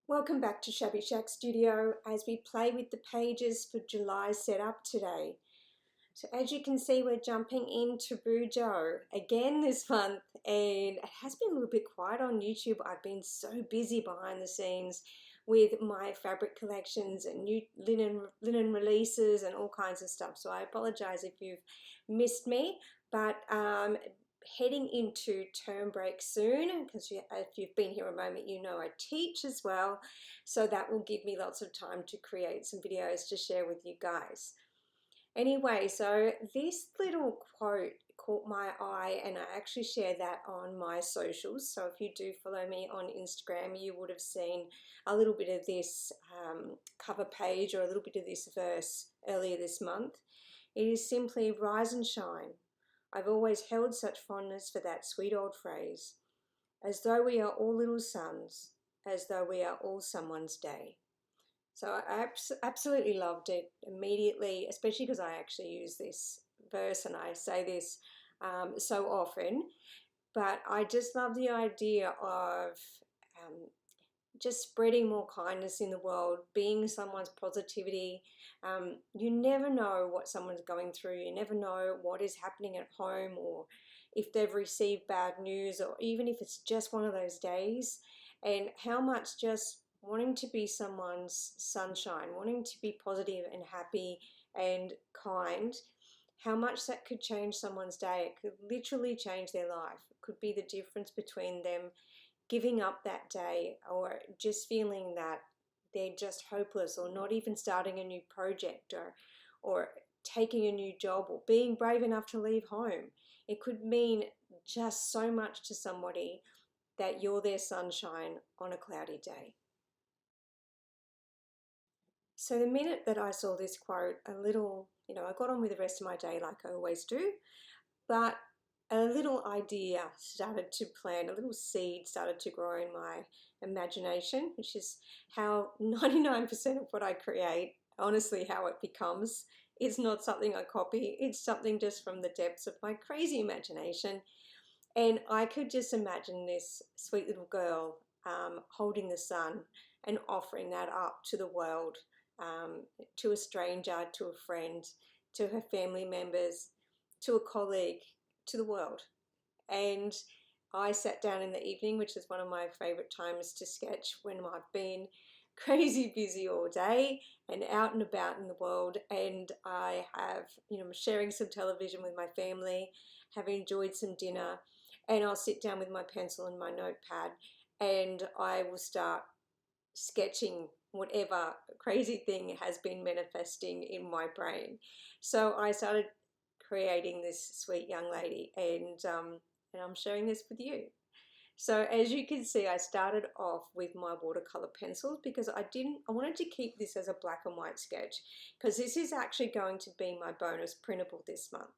Welcome back to Shabby Shack Studio as we play with the pages for July's setup today. So as you can see, we're jumping into Bujo again this month, and it has been a little bit quiet on YouTube. I've been so busy behind the scenes with my fabric collections and new linen releases and all kinds of stuff. So I apologize if you've missed me, but heading into term break soon, because if you've been here a moment, you know I teach as well. So that will give me lots of time to create some videos to share with you guys. Anyway, so this little quote caught my eye, and I actually shared that on my socials. So if you do follow me on Instagram, you would have seen a little bit of this cover page or a little bit of this verse earlier this month. It is simply, "Rise and shine. I've always held such fondness for that sweet old phrase, as though we are all little sons, as though we are all someone's day." So I absolutely loved it immediately, especially because I actually use this verse and I say this so often. But I just love the idea of just spreading more kindness in the world, being someone's positivity. You never know what someone's going through. You never know what is happening at home, or if they've received bad news, or even if it's just one of those days, and how much just wanting to be someone's sunshine, wanting to be positive and happy and kind, how much that could change someone's day. It could literally change their life. It could be the difference between them giving up that day, or just feeling that they're just hopeless, or not even starting a new project, or taking a new job, or being brave enough to leave home. It could mean just so much to somebody that you're their sunshine on a cloudy day. So the minute that I saw this quote, I got on with the rest of my day like I always do, but a little idea started to plant, a little seed started to grow in my imagination, which is how 99% of what I create, honestly, how it becomes. It's not something I copy, it's something just from the depths of my crazy imagination. And I could just imagine this sweet little girl holding the sun and offering that up to the world, to a stranger, to a friend, to her family members, to a colleague, to the world. And I sat down in the evening, which is one of my favorite times to sketch, when I've been crazy busy all day and out and about in the world, and I have, sharing some television with my family, have enjoyed some dinner, and I'll sit down with my pencil and my notepad, and I will start sketching whatever crazy thing has been manifesting in my brain. So I started creating this sweet young lady, and I'm sharing this with you. So as you can see, I started off with my watercolor pencils because I wanted to keep this as a black and white sketch, because this is actually going to be my bonus printable this month.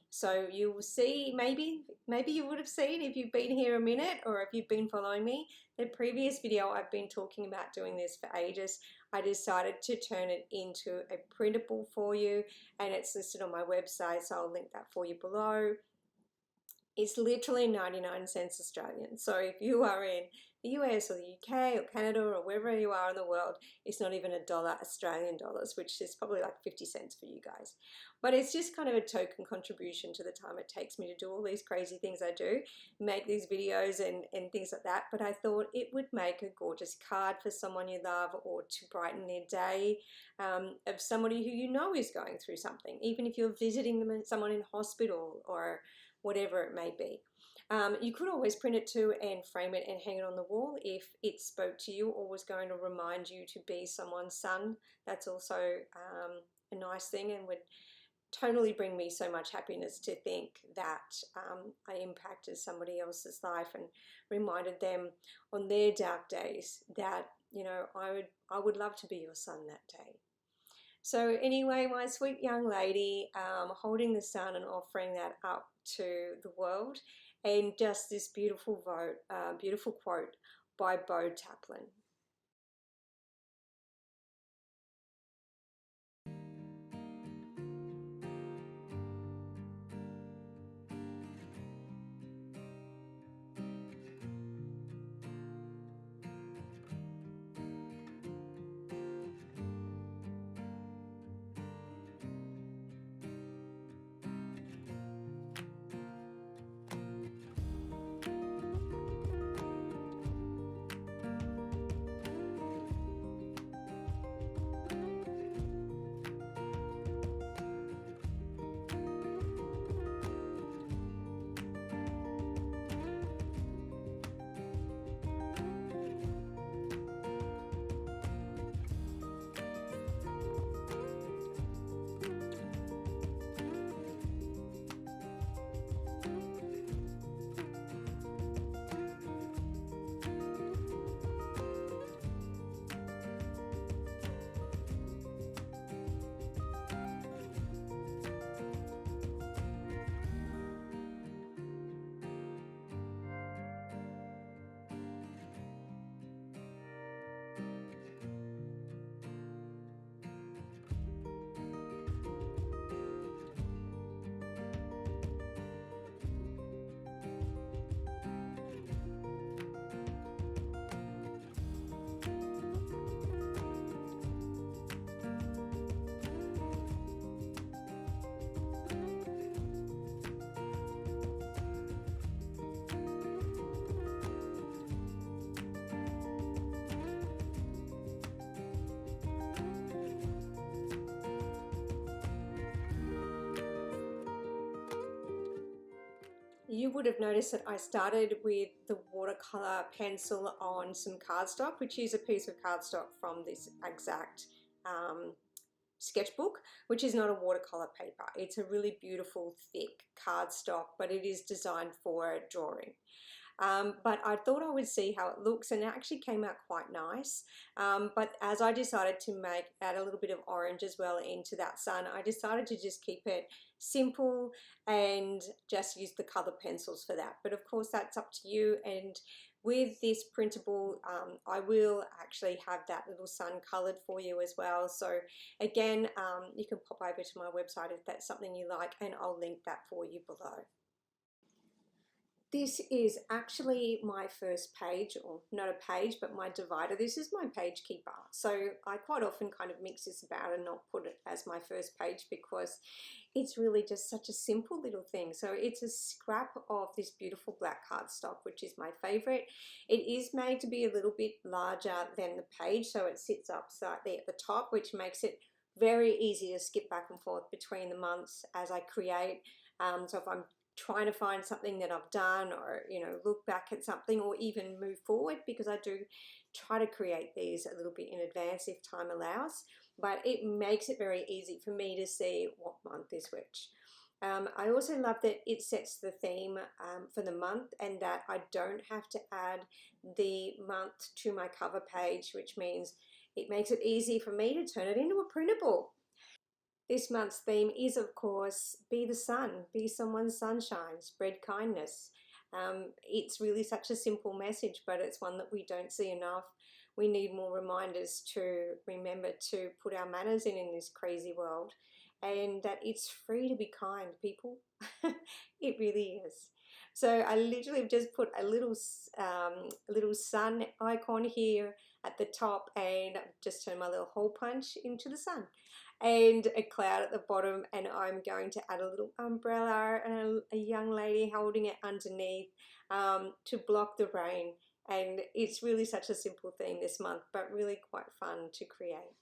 So you will see, maybe you would have seen, if you've been here a minute or if you've been following me, the previous video I've been talking about doing this for ages. I decided to turn it into a printable for you, and it's listed on my website, so I'll link that for you below. It's literally 99 cents Australian. So if you are in the US or the UK or Canada or wherever you are in the world, it's not even $1 Australian dollars, which is probably like 50 cents for you guys. But it's just kind of a token contribution to the time it takes me to do all these crazy things I do, make these videos and things like that. But I thought it would make a gorgeous card for someone you love, or to brighten their day, of somebody who you know is going through something, even if you're visiting them, someone in hospital or whatever it may be. You could always print it too and frame it and hang it on the wall if it spoke to you or was going to remind you to be someone's son. That's also a nice thing, and would totally bring me so much happiness to think that I impacted somebody else's life and reminded them on their dark days that, I would love to be your son that day. So anyway, my sweet young lady, holding the sun and offering that up to the world, and just this beautiful quote by Beau Taplin. You would have noticed that I started with the watercolor pencil on some cardstock, which is a piece of cardstock from this exact sketchbook, which is not a watercolor paper. It's a really beautiful thick cardstock, but it is designed for drawing. But I thought I would see how it looks, and it actually came out quite nice. But as I decided to add a little bit of orange as well into that sun, I decided to just keep it simple and just use the color pencils for that. But of course, that's up to you. And with this printable, I will actually have that little sun colored for you as well. So again, you can pop over to my website if that's something you like, and I'll link that for you below. This is actually my first page, or not a page, but my divider. This is my page keeper. So I quite often kind of mix this about and not put it as my first page because it's really just such a simple little thing. So it's a scrap of this beautiful black cardstock, which is my favorite. It is made to be a little bit larger than the page, so it sits up slightly at the top, which makes it very easy to skip back and forth between the months as I create. So if I'm trying to find something that I've done, or look back at something, or even move forward, because I do try to create these a little bit in advance if time allows, but it makes it very easy for me to see what month is which. I also love that it sets the theme for the month, and that I don't have to add the month to my cover page, which means it makes it easy for me to turn it into a printable. This month's theme is, of course, be the sun, be someone's sunshine, spread kindness. It's really such a simple message, but it's one that we don't see enough. We need more reminders to remember to put our manners in this crazy world, and that it's free to be kind, people. It really is. So I literally have just put a little sun icon here at the top, and I've just turned my little hole punch into the sun, and a cloud at the bottom, and I'm going to add a little umbrella and a young lady holding it underneath to block the rain. And it's really such a simple theme this month, but really quite fun to create.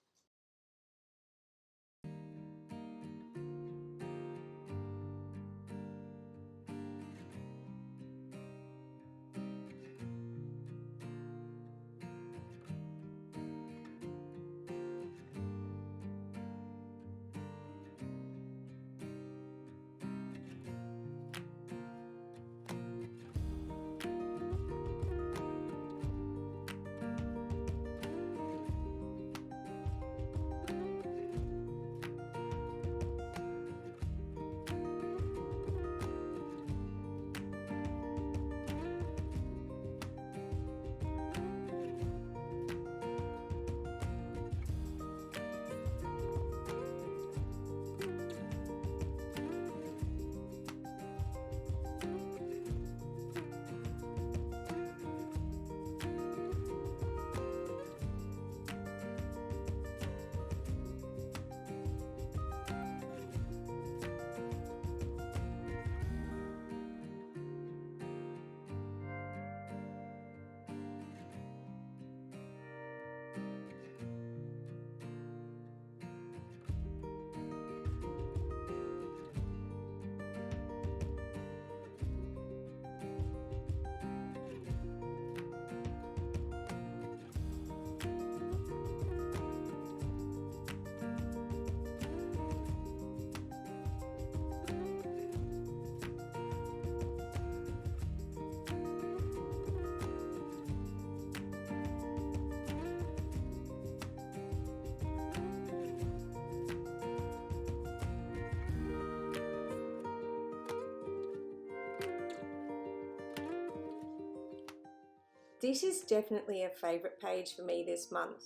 This is definitely a favourite page for me this month.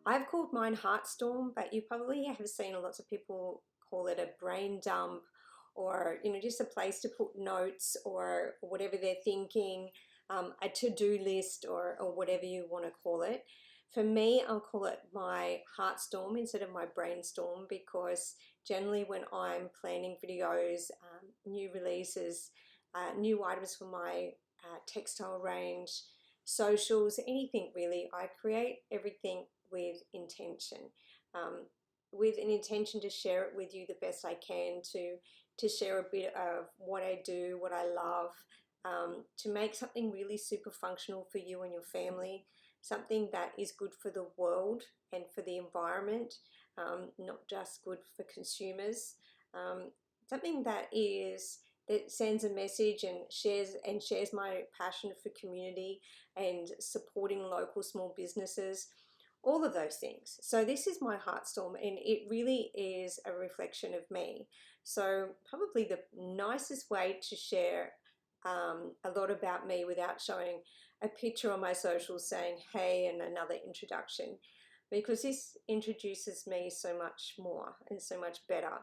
I've called mine Heartstorm, but you probably have seen lots of people call it a brain dump, or just a place to put notes or whatever they're thinking, a to-do list, or whatever you want to call it. For me, I'll call it my Heartstorm instead of my brainstorm, because generally when I'm planning videos, new releases, new items for my textile range, socials, anything really, I create everything with intention, with an intention to share it with you the best I can, to to share a bit of what I do, what I love, to make something really super functional for you and your family, something that is good for the world and for the environment, not just good for consumers, something that sends a message and shares my passion for community and supporting local small businesses, all of those things. So this is my Heartstorm, and it really is a reflection of me. So probably the nicest way to share a lot about me without showing a picture on my socials saying hey and another introduction, because this introduces me so much more and so much better.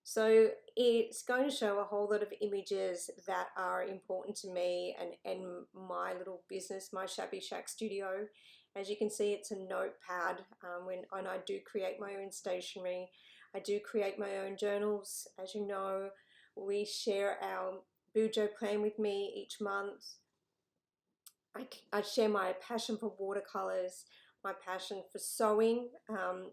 So it's going to show a whole lot of images that are important to me and my little business, my Shabby Shack studio. As you can see, it's a notepad. When I do create my own stationery, I do create my own journals. As you know, we share our Beau Taplin with me each month. I share my passion for watercolors, my passion for sewing.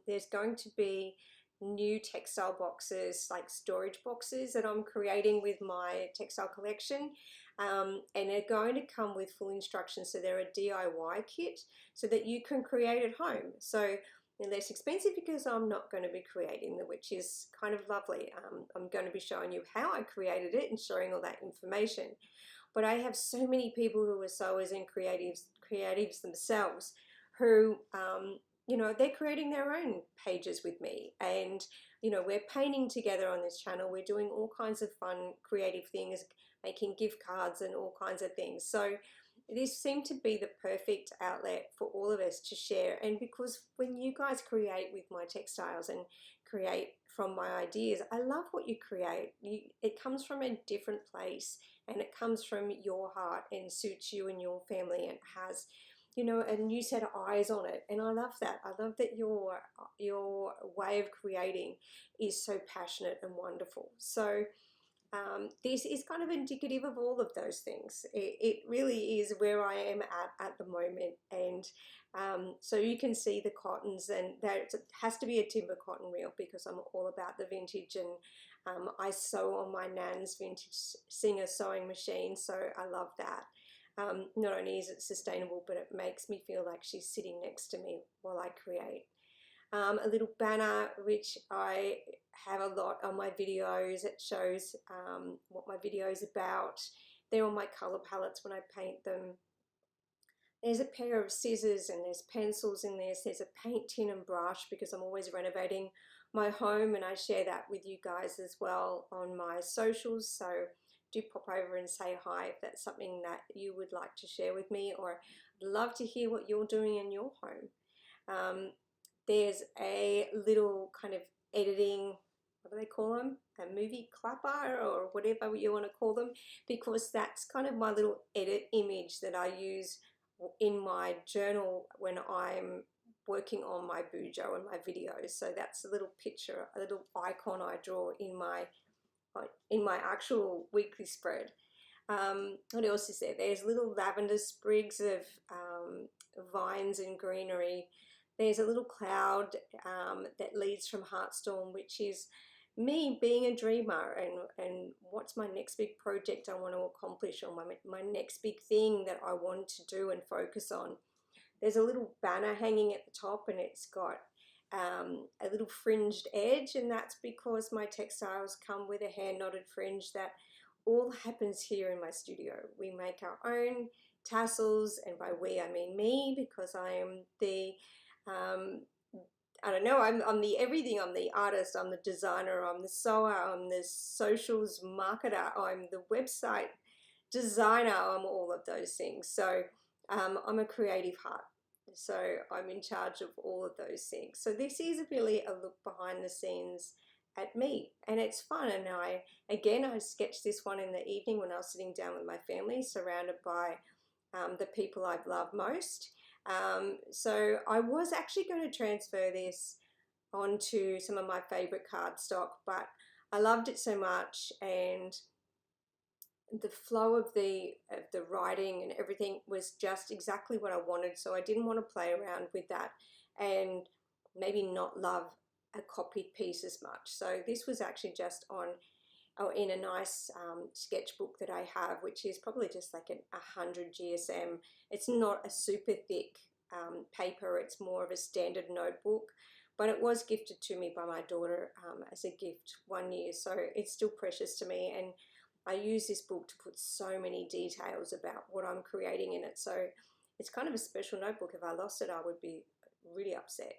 There's going to be new textile boxes, like storage boxes, that I'm creating with my textile collection, and they're going to come with full instructions. So they're a DIY kit so that you can create at home. So they're less expensive because I'm not going to be creating them, which is kind of lovely. I'm going to be showing you how I created it and sharing all that information. But I have so many people who are sewers and creatives themselves who, you know, they're creating their own pages with me, and you know, we're painting together on this channel. We're doing all kinds of fun creative things, making gift cards and all kinds of things. So this seemed to be the perfect outlet for all of us to share. And because when you guys create with my textiles and create from my ideas, I love what you create. It comes from a different place, and it comes from your heart and suits you and your family, and has, you know, a new set of eyes on it. And I love that. I love that your way of creating is so passionate and wonderful. So this is kind of indicative of all of those things. It really is where I am at the moment. And so you can see the cottons, and that it has to be a timber cotton reel because I'm all about the vintage, and I sew on my nan's vintage Singer sewing machine, so I love that. Not only is it sustainable, but it makes me feel like she's sitting next to me while I create. A little banner, which I have a lot on my videos. It shows what my video is about. They're on my color palettes when I paint them. There's a pair of scissors, and there's pencils in this. There's a paint tin and brush because I'm always renovating my home, and I share that with you guys as well on my socials. So do pop over and say hi if that's something that you would like to share with me, or I'd love to hear what you're doing in your home. There's a little kind of editing, what do they call them? A movie clapper or whatever you want to call them, because that's kind of my little edit image that I use in my journal when I'm working on my bujo and my videos. So that's a little picture, a little icon I draw in my actual weekly spread. What else is there? There's little lavender sprigs of vines and greenery. There's a little cloud that leads from Heartstorm, which is me being a dreamer and what's my next big project I want to accomplish, or my next big thing that I want to do and focus on. There's a little banner hanging at the top, and it's got a little fringed edge, and that's because my textiles come with a hand knotted fringe that all happens here in my studio. We make our own tassels, and by we I mean me, because I am the I don't know, I'm the everything. I'm the artist, I'm the designer, I'm the sewer, I'm the socials marketer, I'm the website designer, I'm all of those things. So I'm a creative heart, so I'm in charge of all of those things. So this is really a look behind the scenes at me, and it's fun. And I sketched this one in the evening when I was sitting down with my family, surrounded by the people I've loved most. So I was actually going to transfer this onto some of my favorite cardstock, but I loved it so much, and the flow of the writing and everything was just exactly what I wanted. So I didn't want to play around with that and maybe not love a copied piece as much. So this was actually just on, or in a nice sketchbook that I have, which is probably just like 100 GSM. It's not a super thick paper, it's more of a standard notebook, but it was gifted to me by my daughter as a gift one year, so it's still precious to me, and I use this book to put so many details about what I'm creating in it, so it's kind of a special notebook. If I lost it, I would be really upset.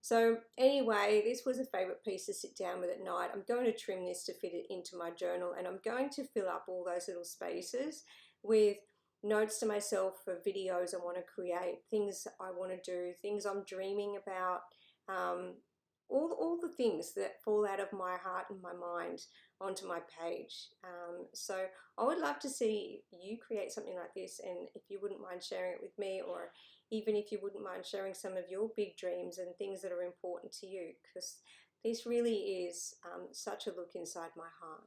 So anyway, this was a favorite piece to sit down with at night. I'm going to trim this to fit it into my journal, and I'm going to fill up all those little spaces with notes to myself for videos I want to create, things I want to do, things I'm dreaming about, all the things that fall out of my heart and my mind onto my page. So I would love to see you create something like this, and if you wouldn't mind sharing it with me, or even if you wouldn't mind sharing some of your big dreams and things that are important to you, because this really is such a look inside my heart.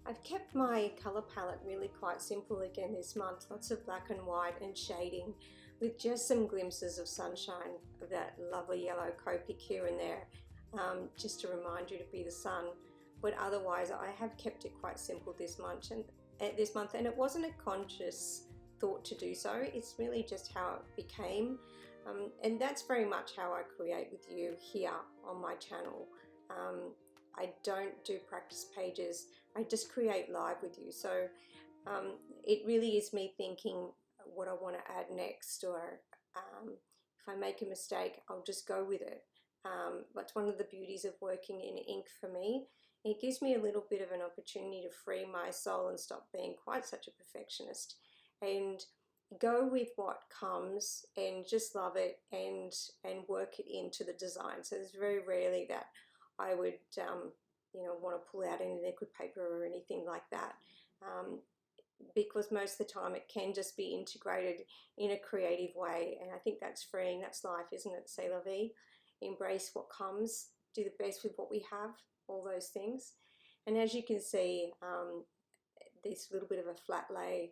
I've kept my colour palette really quite simple again this month, lots of black and white and shading with just some glimpses of sunshine, of that lovely yellow Copic here and there, just to remind you to be the sun. But otherwise I have kept it quite simple this month, and it wasn't a conscious thought to do so, it's really just how it became, and that's very much how I create with you here on my channel. I don't do practice pages. I just create live with you. So it really is me thinking what I want to add next, or if I make a mistake, I'll just go with it. That's one of the beauties of working in ink for me. It gives me a little bit of an opportunity to free my soul and stop being quite such a perfectionist, and go with what comes and just love it and work it into the design. So there's very rarely that I would want to pull out any liquid paper or anything like that, because most of the time it can just be integrated in a creative way, and I think that's freeing. That's life, isn't it? C'est la vie. Embrace what comes, do the best with what we have, all those things. And as you can see, this little bit of a flat lay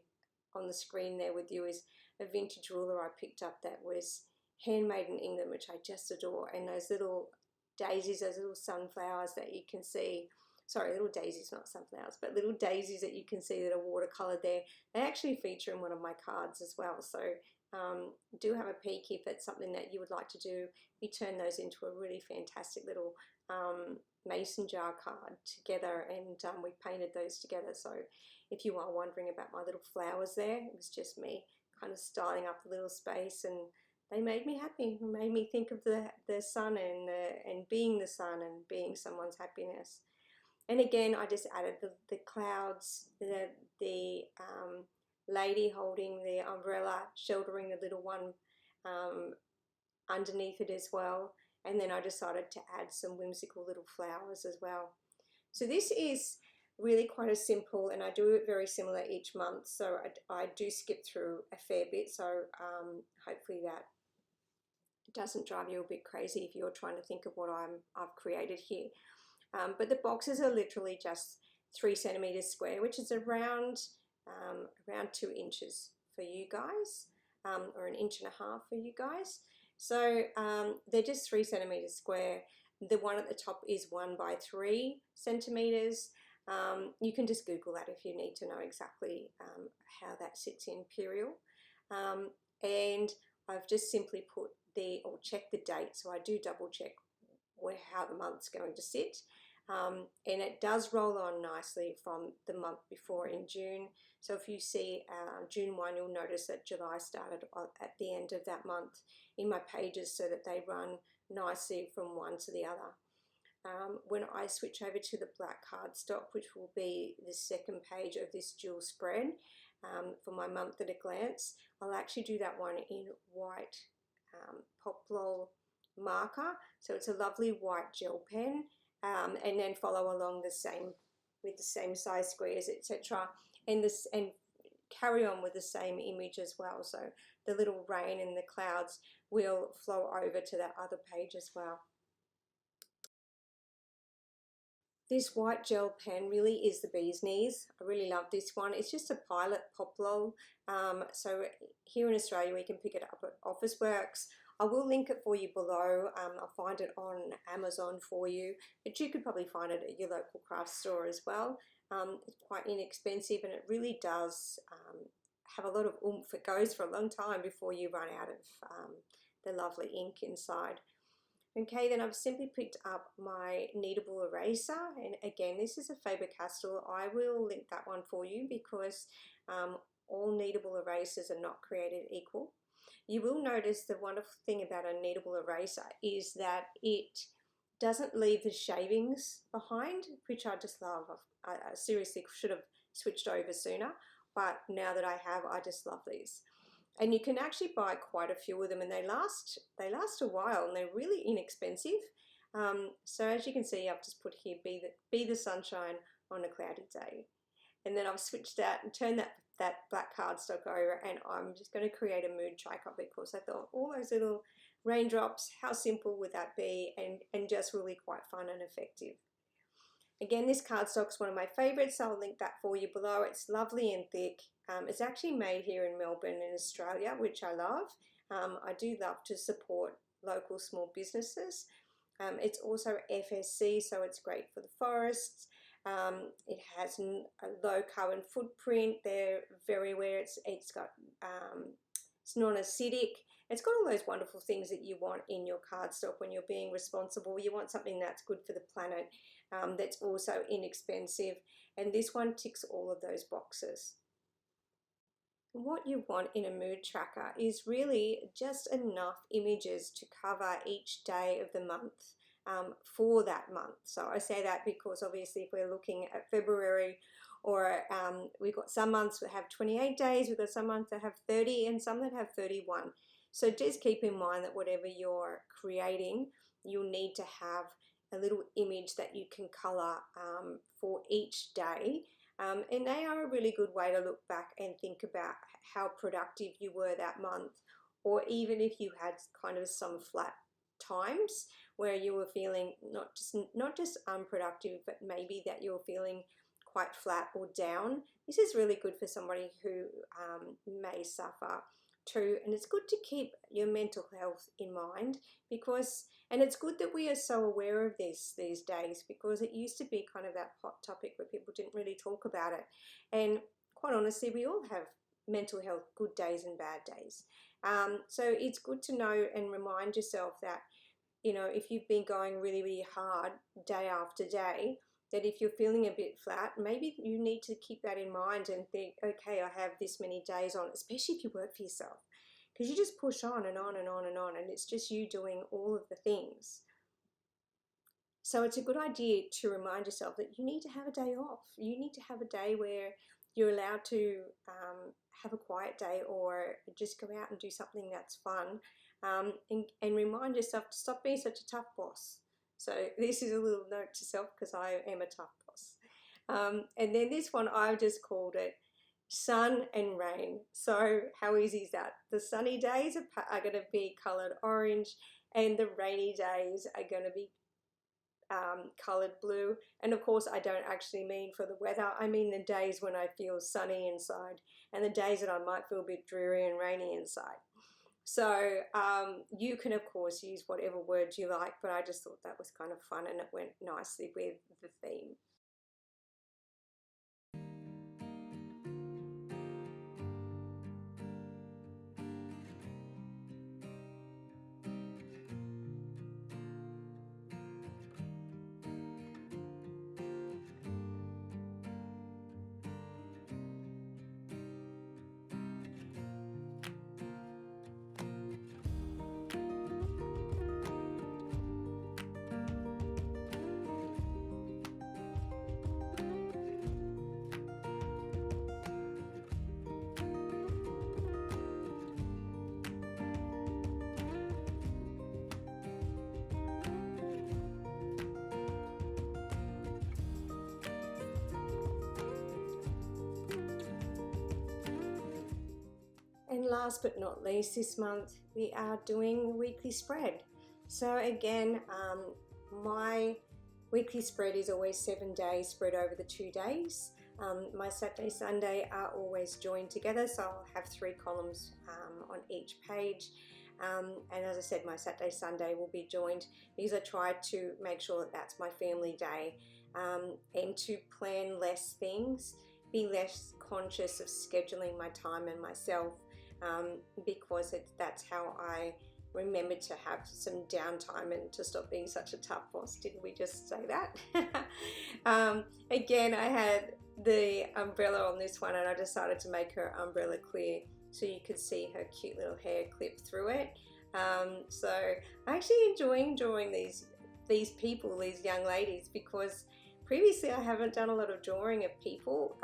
on the screen there with you is a vintage ruler I picked up that was handmade in England, which I just adore. And those little daisies, those little sunflowers that you can see, sorry, little daisies, not sunflowers, but little daisies that you can see that are watercolored there, they actually feature in one of my cards as well. So do have a peek if it's something that you would like to do. We turn those into a really fantastic little mason jar card together, and we painted those together. So if you are wondering about my little flowers there, it was just me kind of styling up a little space, and they made me happy. It made me think of the sun and being the sun and being someone's happiness. And again, I just added the clouds, the lady holding the umbrella, sheltering the little one underneath it as well. And then I decided to add some whimsical little flowers as well. So this is really quite a simple, and I do it very similar each month. So I do skip through a fair bit. So hopefully that doesn't drive you a bit crazy if you're trying to think of what I've created here. But the boxes are literally just 3 centimeters square, which is around 2 inches for you guys, or 1.5 inches for you guys. So they're just 3 centimeters square. The one at the top is 1 by 3 centimeters. You can just Google that if you need to know exactly how that sits in Imperial. And I've just simply put or check the date, so I do double check how the month's going to sit. And it does roll on nicely from the month before in June. So if you see June 1, you'll notice that July started at the end of that month in my pages, so that they run nicely from one to the other. When I switch over to the black cardstock, which will be the second page of this dual spread for my month at a glance, I'll actually do that one in white Poplol marker. So it's a lovely white gel pen, and then follow along the same with the same size squares, etc. And carry on with the same image as well. So the little rain and the clouds will flow over to that other page as well. This white gel pen really is the bee's knees. I really love this one. It's just a Pilot Poplol. So here in Australia we can pick it up at Officeworks. I will link it for you below. I'll find it on Amazon for you, but you could probably find it at your local craft store as well. It's quite inexpensive, and it really does have a lot of oomph. It goes for a long time before you run out of the lovely ink inside. Okay, then I've simply picked up my Kneadable eraser, and again, this is a Faber-Castell. I will link that one for you because all Kneadable erasers are not created equal. You will notice the wonderful thing about a Kneadable eraser is that it doesn't leave the shavings behind, which I just love. I seriously should have switched over sooner, but now that I have, I just love these. And you can actually buy quite a few of them, and they last a while, and they're really inexpensive. So as you can see, I've just put here, be the sunshine on a cloudy day. And then I've switched out and turned that black cardstock over, and I'm just going to create a mood tracker because I thought all those little raindrops, how simple would that be, and just really quite fun and effective. Again, this cardstock is one of my favorites, so I'll link that for you below. It's lovely and thick. It's actually made here in Melbourne in Australia, which I love. I do love to support local small businesses. It's also FSC, so it's great for the forests. It has a low carbon footprint. They're very aware. It's non-acidic, It's got all those wonderful things that you want in your cardstock when you're being responsible. You want something that's good for the planet, that's also inexpensive, and this one ticks all of those boxes. What you want in a mood tracker is really just enough images to cover each day of the month, for that month. So I say that because obviously if we're looking at February, or we've got some months that have 28 days, we've got some months that have 30, and some that have 31. So just keep in mind that whatever you're creating, you'll need to have a little image that you can color for each day. And they are a really good way to look back and think about how productive you were that month, or even if you had kind of some flat times where you were feeling not just unproductive, but maybe that you're feeling quite flat or down. This is really good for somebody who may suffer too, and it's good to keep your mental health in mind, because, and it's good that we are so aware of this these days, because it used to be kind of that hot topic where people didn't really talk about it. And quite honestly, we all have mental health good days and bad days. So it's good to know and remind yourself that, you know, if you've been going really, really hard day after day, that if you're feeling a bit flat, maybe you need to keep that in mind and think, okay, I have this many days on, especially if you work for yourself, because you just push on and on and on and on, and it's just you doing all of the things. So it's a good idea to remind yourself that you need to have a day off. You need to have a day where you're allowed to have a quiet day, or just go out and do something that's fun, and remind yourself to stop being such a tough boss. So this is a little note to self, because I am a tough boss. And then this one, I've just called it sun and rain. So how easy is that? The sunny days are going to be coloured orange, and the rainy days are going to be coloured blue. And of course, I don't actually mean for the weather. I mean the days when I feel sunny inside, and the days that I might feel a bit dreary and rainy inside. So you can, of course, use whatever words you like, but I just thought that was kind of fun, and it went nicely with the theme. And last but not least, this month we are doing a weekly spread. So again, my weekly spread is always 7 days spread over the 2 days. My Saturday, Sunday are always joined together, so I'll have 3 columns on each page. And as I said, my Saturday, Sunday will be joined, because I try to make sure that that's my family day, and to plan less things, be less conscious of scheduling my time and myself, because that's how I remember to have some downtime and to stop being such a tough boss. Didn't we just say that? Again, I had the umbrella on this one, and I decided to make her umbrella clear so you could see her cute little hair clip through it. So I actually enjoying drawing these people, these young ladies, because previously I haven't done a lot of drawing of people.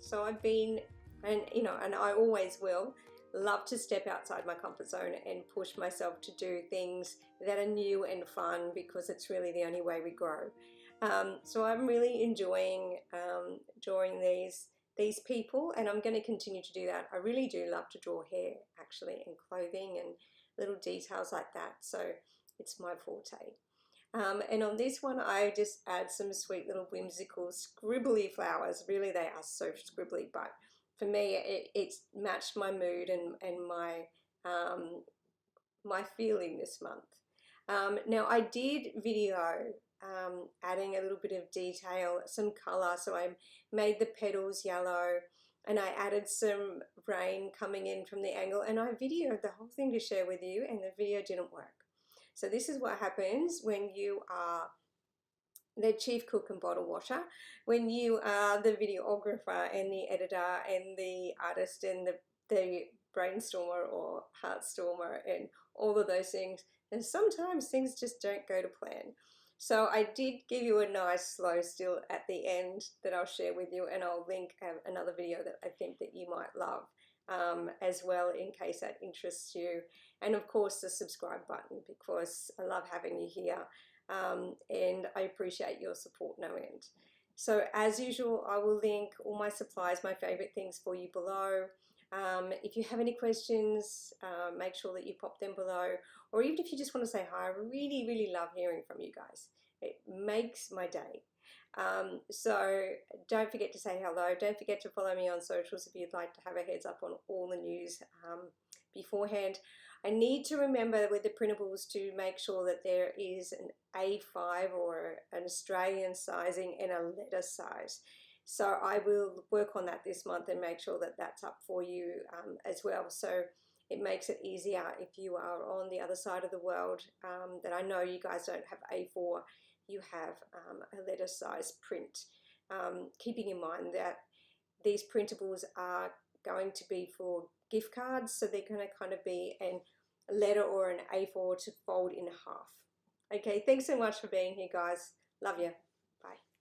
So I've been, and I always will, love to step outside my comfort zone and push myself to do things that are new and fun, because it's really the only way we grow. So I'm really enjoying drawing these people, and I'm going to continue to do that. I really do love to draw hair, actually, and clothing and little details like that. So it's my forte. And on this one, I just add some sweet little whimsical scribbly flowers. Really, they are so scribbly, but for me, it's matched my mood and my my feeling this month. Now, I did video adding a little bit of detail, some colour. So I made the petals yellow, and I added some rain coming in from the angle, and I videoed the whole thing to share with you, and the video didn't work. So this is what happens when you are the chief cook and bottle washer, when you are the videographer and the editor and the artist and the brainstormer or heartstormer and all of those things. And sometimes things just don't go to plan. So I did give you a nice slow still at the end that I'll share with you, and I'll link another video that I think that you might love as well, in case that interests you. And of course the subscribe button, because I love having you here. And I appreciate your support no end. So as usual, I will link all my supplies, my favorite things for you below. If you have any questions, make sure that you pop them below, or even if you just want to say hi. I really, really love hearing from you guys. It makes my day. So don't forget to say hello. Don't forget to follow me on socials if you'd like to have a heads up on all the news beforehand. I need to remember with the printables to make sure that there is an A5 or an Australian sizing and a letter size. So I will work on that this month and make sure that that's up for you as well. So it makes it easier if you are on the other side of the world, that I know you guys don't have A4, you have a letter size print. Keeping in mind that these printables are going to be for gift cards, so they're going to kind of be a letter or an A4 to fold in half. Okay, thanks so much for being here, guys. Love you. Bye.